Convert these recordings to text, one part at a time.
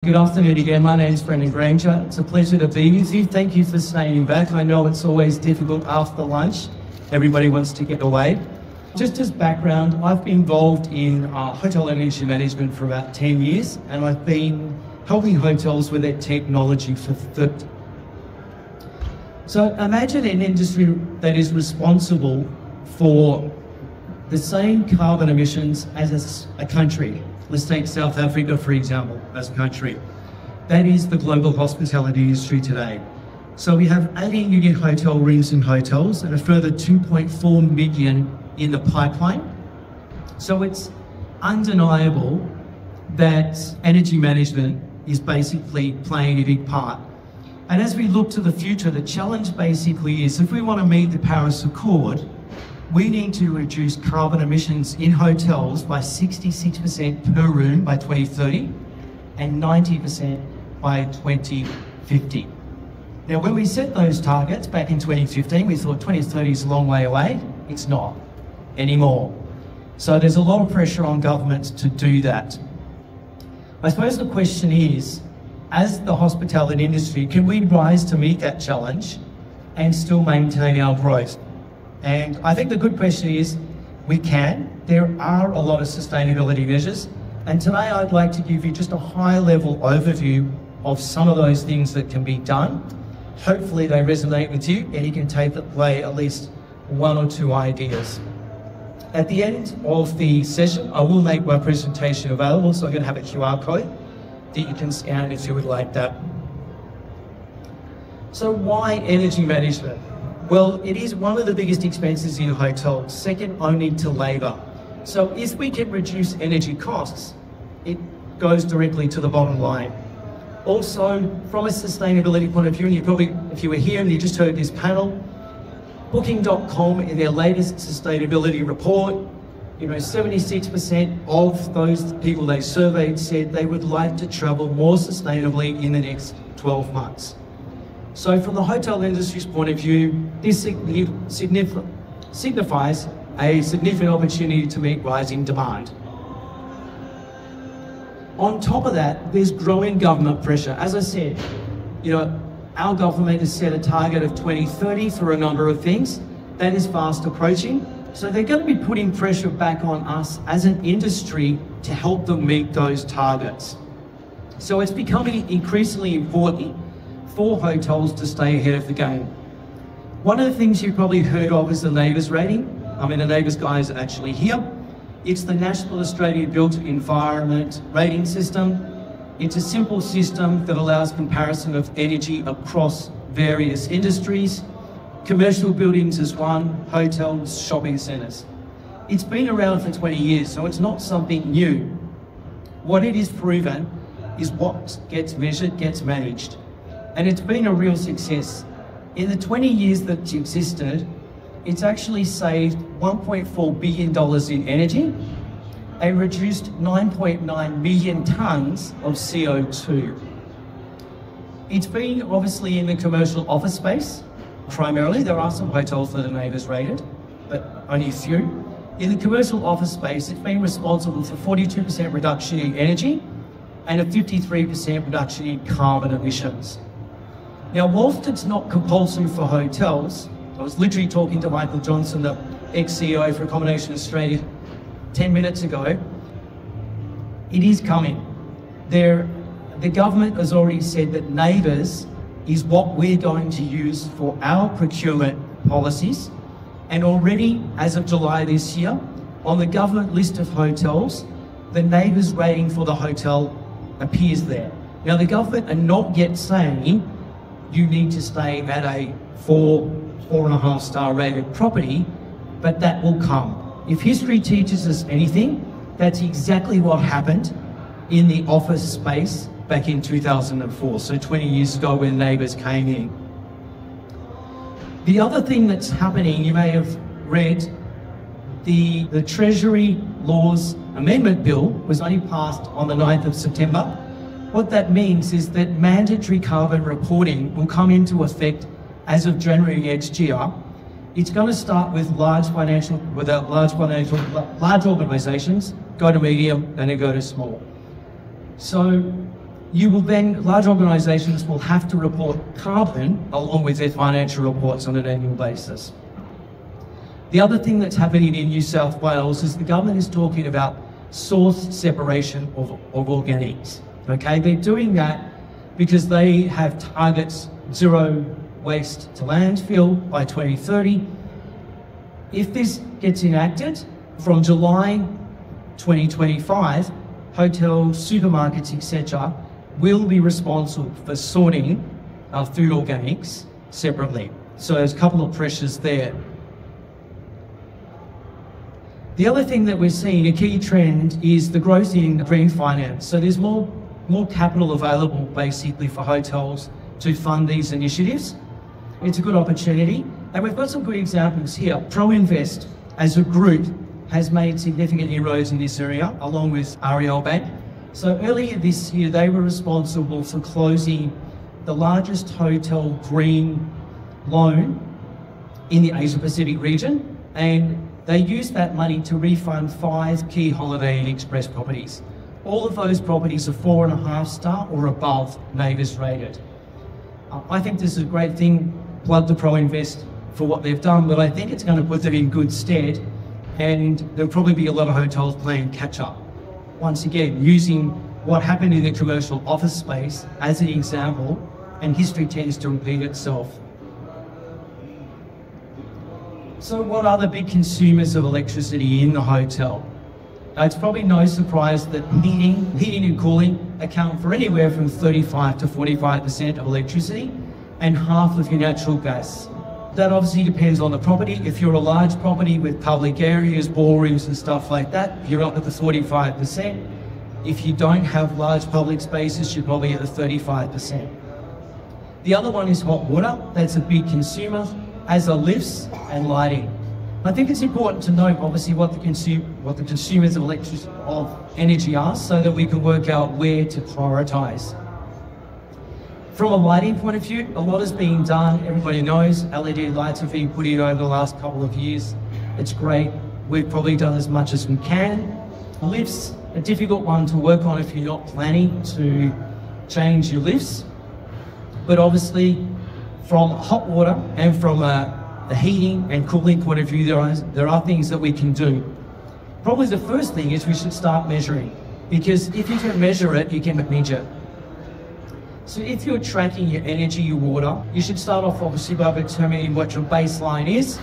Good afternoon again. My name is Brendon Granger. It's a pleasure to be with you. Thank you for staying back. I know it's always difficult after lunch. Everybody wants to get away. Just as background, I've been involved in hotel energy management for about 10 years, and I've been helping hotels with their technology for 30. So imagine an industry that is responsible for the same carbon emissions as a country. Let's take South Africa, for example, as a country. That is the global hospitality industry today. So we have 80 million hotel rooms in hotels and a further 2.4 million in the pipeline. So it's undeniable that energy management is basically playing a big part. And as we look to the future, the challenge basically is if we want to meet the Paris Accord, we need to reduce carbon emissions in hotels by 66% per room by 2030 and 90% by 2050. Now, when we set those targets back in 2015, we thought 2030 is a long way away. It's not anymore. So there's a lot of pressure on governments to do that. I suppose the question is, as the hospitality industry, can we rise to meet that challenge and still maintain our growth? And I think the good question is, we can. There are a lot of sustainability measures. And today I'd like to give you just a high-level overview of some of those things that can be done. Hopefully they resonate with you and you can take away at least one or two ideas. At the end of the session, I will make my presentation available, so I'm going to have a QR code that you can scan if you would like that. So why energy management? Well, it is one of the biggest expenses in hotels, second only to labour. So if we can reduce energy costs, it goes directly to the bottom line. Also, from a sustainability point of view, and you probably, if you were here and you just heard this panel, Booking.com in their latest sustainability report, 76% of those people they surveyed said they would like to travel more sustainably in the next 12 months. So from the hotel industry's point of view, this signifies a significant opportunity to meet rising demand. On top of that, there's growing government pressure. As I said, our government has set a target of 2030 for a number of things. That is fast approaching. So they're going to be putting pressure back on us as an industry to help them meet those targets. So it's becoming increasingly important for hotels to stay ahead of the game. One of the things you've probably heard of is the NABERS rating. The NABERS guys are actually here. It's the National Australia Built Environment Rating System. It's a simple system that allows comparison of energy across various industries. Commercial buildings is one, hotels, shopping centres. It's been around for 20 years, so it's not something new. What it is proven is what gets measured gets managed. And it's been a real success. In the 20 years that it's existed, it's actually saved $1.4 billion in energy and reduced 9.9 million tonnes of CO2. It's been obviously in the commercial office space, primarily. There are some hotels that are NABERS rated, but only a few. In the commercial office space, it's been responsible for 42% reduction in energy and a 53% reduction in carbon emissions. Now, whilst it's not compulsory for hotels, I was literally talking to Michael Johnson, the ex-CEO for Accommodation Australia, 10 minutes ago. It is coming. The government has already said that NABERS is what we're going to use for our procurement policies. And already, as of July this year, on the government list of hotels, the NABERS rating for the hotel appears there. Now, the government are not yet saying you need to stay at a 4.5 star rated property, but that will come. If history teaches us anything, that's exactly what happened in the office space back in 2004, so 20 years ago when NABERS came in. The other thing that's happening, you may have read, the Treasury Laws Amendment Bill was only passed on the 9th of September. What that means is that mandatory carbon reporting will come into effect as of January next year. It's going to start with large organisations, go to medium, and then go to small. So large organisations will have to report carbon along with their financial reports on an annual basis. The other thing that's happening in New South Wales is the government is talking about source separation of organics. Okay, they're doing that because they have targets zero waste to landfill by 2030. If this gets enacted, from July 2025, hotels, supermarkets, etc. will be responsible for sorting food organics separately. So there's a couple of pressures there. The other thing that we're seeing, a key trend, is the growth in green finance. So there's more capital available basically for hotels to fund these initiatives. It's a good opportunity. And we've got some good examples here. ProInvest as a group has made significant inroads in this area, along with REL Bank. So earlier this year, they were responsible for closing the largest hotel green loan in the Asia Pacific region. And they used that money to refund 5 key Holiday Inn Express properties. All of those properties are 4.5 star or above NABERS rated. I think this is a great thing, plug to ProInvest for what they've done, but I think it's going to put them in good stead, and there'll probably be a lot of hotels playing catch up. Once again, using what happened in the commercial office space as an example, and history tends to repeat itself. So what are the big consumers of electricity in the hotel? Now, it's probably no surprise that heating and cooling account for anywhere from 35 to 45% of electricity and half of your natural gas. That obviously depends on the property. If you're a large property with public areas, ballrooms and stuff like that, you're up at the 45%. If you don't have large public spaces, you're probably at the 35%. The other one is hot water. That's a big consumer, as are lifts and lighting. I think it's important to note, obviously, what the consumers of energy are, so that we can work out where to prioritise. From a lighting point of view, a lot is being done. Everybody knows LED lights have been put in over the last couple of years. It's great. We've probably done as much as we can. Lifts, a difficult one to work on if you're not planning to change your lifts. But obviously, from hot water and from the heating and cooling point of view, there are things that we can do. Probably the first thing is we should start measuring, because if you can measure it, you can manage it. So if you're tracking your energy, your water, you should start off obviously by determining what your baseline is,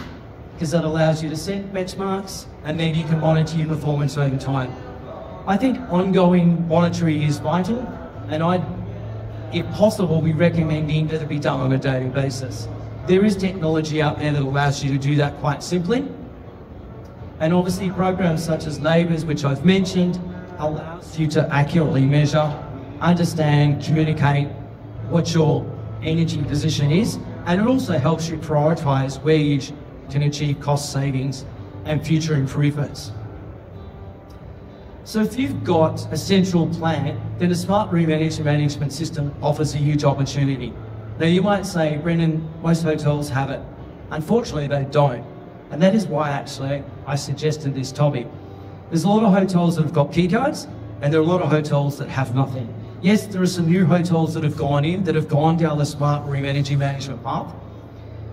because that allows you to set benchmarks, and then you can monitor your performance over time. I think ongoing monitoring is vital, and if possible, we recommend that it be done on a daily basis. There is technology out there that allows you to do that quite simply. And obviously programs such as NABERS, which I've mentioned, allows you to accurately measure, understand, communicate what your energy position is, and it also helps you prioritise where you can achieve cost savings and future improvements. So if you've got a central plant, then a smart room energy management system offers a huge opportunity. Now you might say, Brendon, most hotels have it. Unfortunately, they don't. And that is why actually I suggested this topic. There's a lot of hotels that have got key cards, and there are a lot of hotels that have nothing. Yes, there are some new hotels that have gone down the smart room energy management path.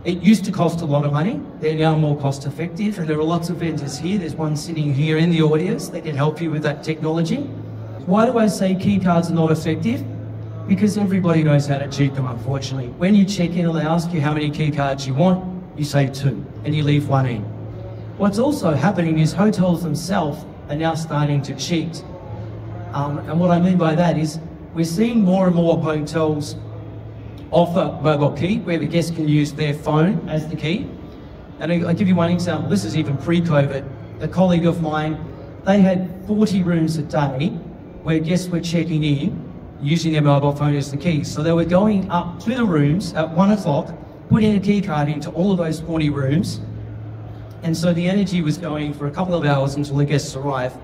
It used to cost a lot of money. They're now more cost effective, and there are lots of vendors here. There's one sitting here in the audience that can help you with that technology. Why do I say key cards are not effective? Because everybody knows how to cheat them, unfortunately. When you check in and they ask you how many key cards you want, you say 2, and you leave 1 in. What's also happening is hotels themselves are now starting to cheat. And what I mean by that is we're seeing more and more hotels offer mobile key, where the guest can use their phone as the key. And I'll give you one example. This is even pre-COVID. A colleague of mine, they had 40 rooms a day where guests were checking in using their mobile phone as the key. So they were going up to the rooms at 1 o'clock, putting a key card into all of those 40 rooms. And so the energy was going for a couple of hours until the guests arrived.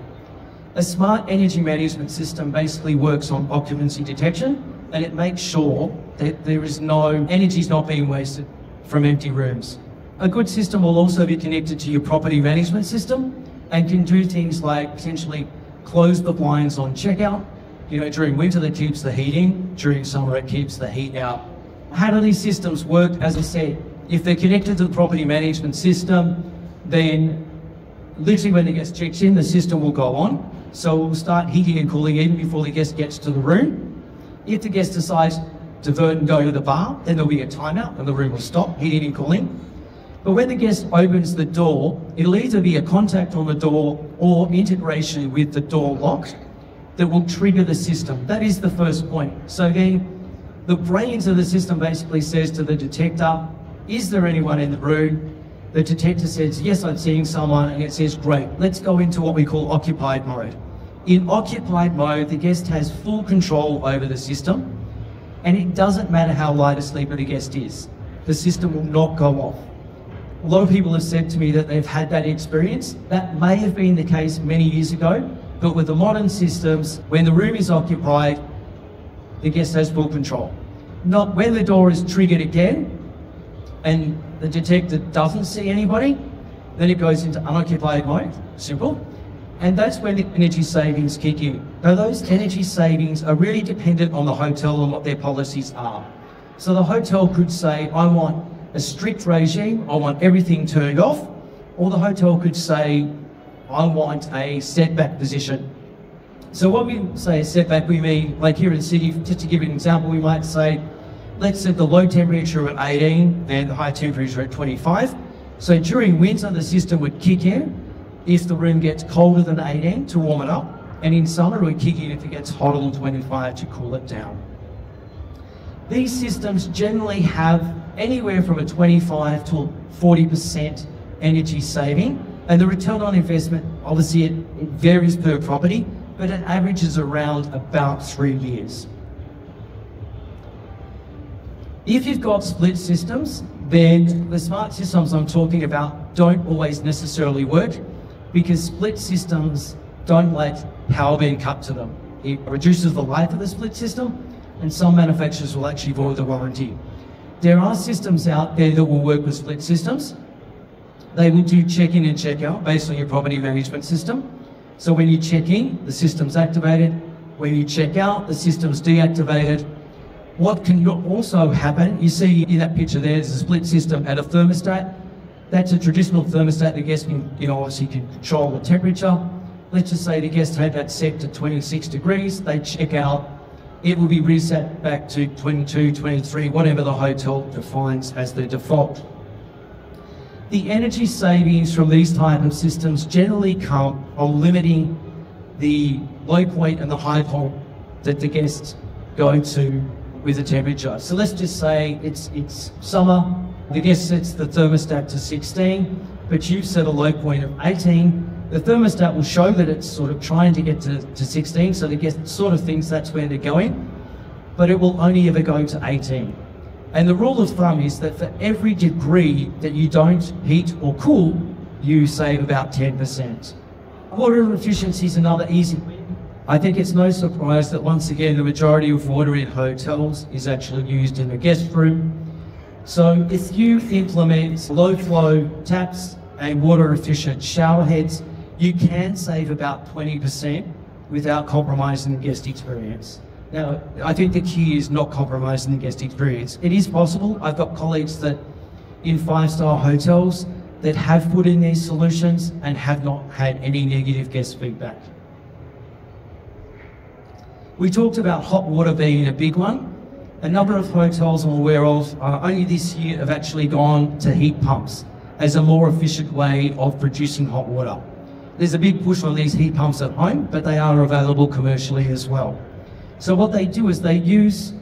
A smart energy management system basically works on occupancy detection, and it makes sure that there is no energy not being wasted from empty rooms. A good system will also be connected to your property management system and can do things like potentially close the blinds on checkout, during winter that keeps the heat in, during summer it keeps the heat out. How do these systems work? As I said, if they're connected to the property management system, then literally when the guest checks in, the system will go on. So it will start heating and cooling even before the guest gets to the room. If the guest decides to divert and go to the bar, then there'll be a timeout and the room will stop heating and cooling. But when the guest opens the door, it'll either be a contact on the door or integration with the door lock that will trigger the system. That is the first point. So then the brains of the system basically says to the detector, is there anyone in the room? The detector says, yes, I'm seeing someone, and it says, great, let's go into what we call occupied mode. In occupied mode, the guest has full control over the system, and it doesn't matter how light a sleeper the guest is. The system will not go off. A lot of people have said to me that they've had that experience. That may have been the case many years ago, but with the modern systems, when the room is occupied, the guest has full control. Not when the door is triggered again, and the detector doesn't see anybody, then it goes into unoccupied mode, simple. And that's when the energy savings kick in. Now those energy savings are really dependent on the hotel and what their policies are. So the hotel could say, I want a strict regime, I want everything turned off, or the hotel could say, I want a setback position. So when we say setback, we mean, like here in Sydney, just to give you an example, we might say, let's set the low temperature at 18 and the high temperature at 25. So during winter, the system would kick in if the room gets colder than 18 to warm it up, and in summer it would kick in if it gets hotter than 25 to cool it down. These systems generally have anywhere from a 25 to 40% energy saving, and the return on investment, obviously it varies per property, but it averages around about 3 years. If you've got split systems, then the smart systems I'm talking about don't always necessarily work, because split systems don't let power being cut to them. It reduces the life of the split system, and some manufacturers will actually void the warranty. There are systems out there that will work with split systems. They will do check-in and check-out based on your property management system. So when you check in, the system's activated. When you check out, the system's deactivated. What can also happen, you see in that picture there's a split system and a thermostat. That's a traditional thermostat. The guest can, obviously can control the temperature. Let's just say the guest had that set to 26 degrees, they check out, it will be reset back to 22, 23, whatever the hotel defines as the default. The energy savings from these type of systems generally come from limiting the low point and the high point that the guests go to with the temperature. So let's just say it's summer, the guest sets the thermostat to 16, but you've set a low point of 18. The thermostat will show that it's sort of trying to get to 16, so the guest sort of thinks that's where they're going, but it will only ever go to 18. And the rule of thumb is that for every degree that you don't heat or cool, you save about 10%. Water efficiency is another easy win. I think it's no surprise that once again the majority of water in hotels is actually used in the guest room. So if you implement low flow taps and water efficient shower heads, you can save about 20% without compromising the guest experience. Now, I think the key is not compromising the guest experience. It is possible. I've got colleagues that in 5-star hotels that have put in these solutions and have not had any negative guest feedback. We talked about hot water being a big one. A number of hotels I'm aware of only this year have actually gone to heat pumps as a more efficient way of producing hot water. There's a big push on these heat pumps at home, but they are available commercially as well. So what they do is they use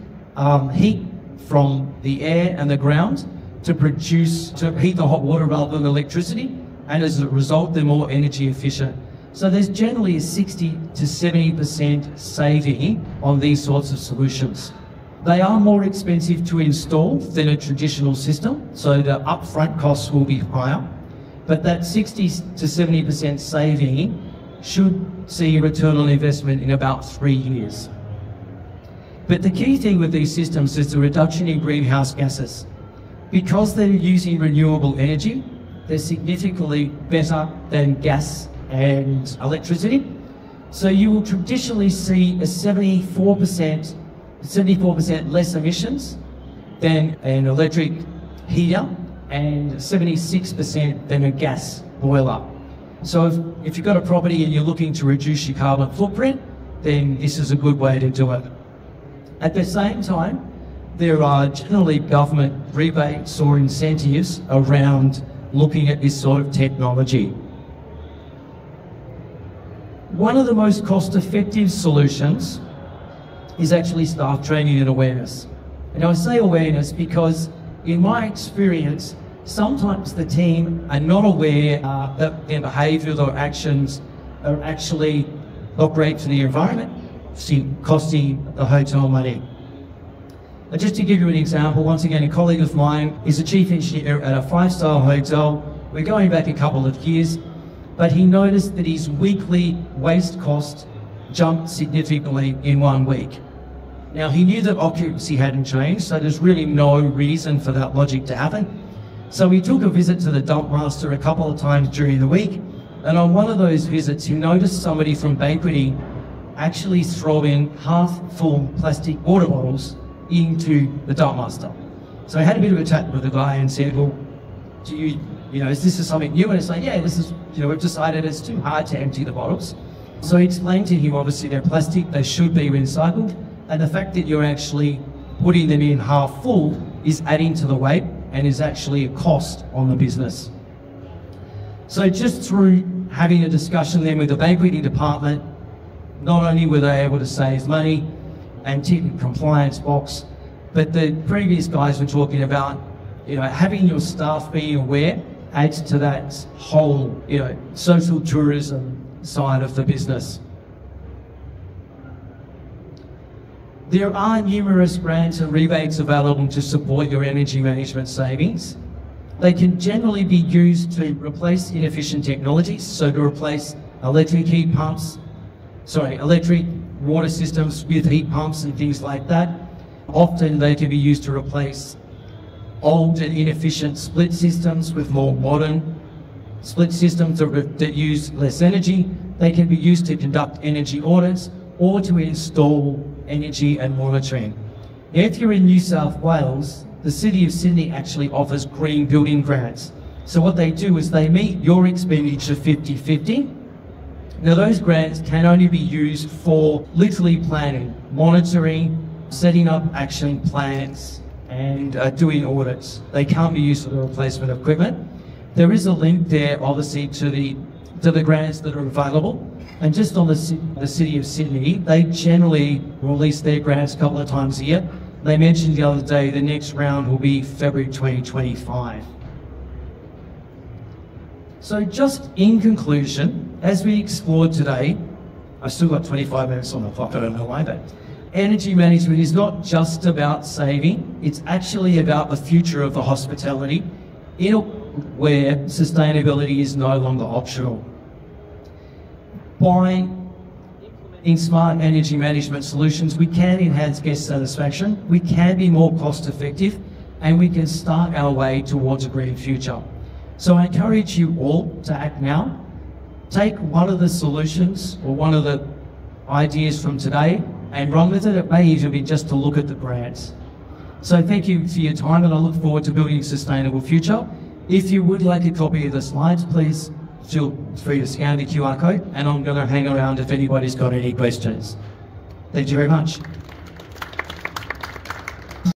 heat from the air and the ground to heat the hot water rather than electricity, and as a result they're more energy efficient. So there's generally a 60 to 70% saving on these sorts of solutions. They are more expensive to install than a traditional system, so the upfront costs will be higher, but that 60 to 70% saving should see a return on investment in about 3 years. But the key thing with these systems is the reduction in greenhouse gases. Because they're using renewable energy, they're significantly better than gas and electricity. So you will traditionally see a 74% less emissions than an electric heater and 76% than a gas boiler. So if you've got a property and you're looking to reduce your carbon footprint, then this is a good way to do it. At the same time, there are generally government rebates or incentives around looking at this sort of technology. One of the most cost-effective solutions is actually staff training and awareness. And I say awareness because, in my experience, sometimes the team are not aware that their behaviours or actions are actually not great for the environment, costing the hotel money. Just to give you an example, once again, a colleague of mine is a chief engineer at a 5-star hotel. We're going back a couple of years, but he noticed that his weekly waste cost jumped significantly in 1 week. Now, he knew that occupancy hadn't changed, so there's really no reason for that logic to happen. So he took a visit to the dump master a couple of times during the week, and on one of those visits, he noticed somebody from banqueting actually throwing half-full plastic water bottles into the dump master. So I had a bit of a chat with the guy and said, well, is this something new? And it's like, yeah, this is, we've decided it's too hard to empty the bottles. So I explained to him, obviously they're plastic, they should be recycled, and the fact that you're actually putting them in half full is adding to the weight and is actually a cost on the business. So just through having a discussion then with the banqueting department, not only were they able to save money and tick the compliance box, but the previous guys were talking about, having your staff be aware adds to that whole, social tourism side of the business. There are numerous grants and rebates available to support your energy management savings. They can generally be used to replace inefficient technologies, so to replace electric water systems with heat pumps and things like that. Often they can be used to replace old and inefficient split systems with more modern split systems that use less energy. They can be used to conduct energy audits or to install energy and monitoring. Now, if you're in New South Wales, the City of Sydney actually offers green building grants. So what they do is they meet your expenditure 50-50. Now those grants can only be used for literally planning, monitoring, setting up action plans, and doing audits. They can't be used for the replacement of equipment. There is a link there, obviously, to the grants that are available. And just on the City of Sydney, they generally release their grants a couple of times a year. They mentioned the other day the next round will be February 2025. So just in conclusion, as we explored today, I've still got 25 minutes on the clock, I don't know why, but energy management is not just about saving, it's actually about the future of the hospitality where sustainability is no longer optional. By implementing smart energy management solutions, we can enhance guest satisfaction, we can be more cost effective, and we can start our way towards a green future. So I encourage you all to act now. Take one of the solutions or one of the ideas from today and run with it. It may even be just to look at the grants. So thank you for your time, and I look forward to building a sustainable future. If you would like a copy of the slides, please feel free to scan the QR code, and I'm going to hang around if anybody's got any questions. Thank you very much.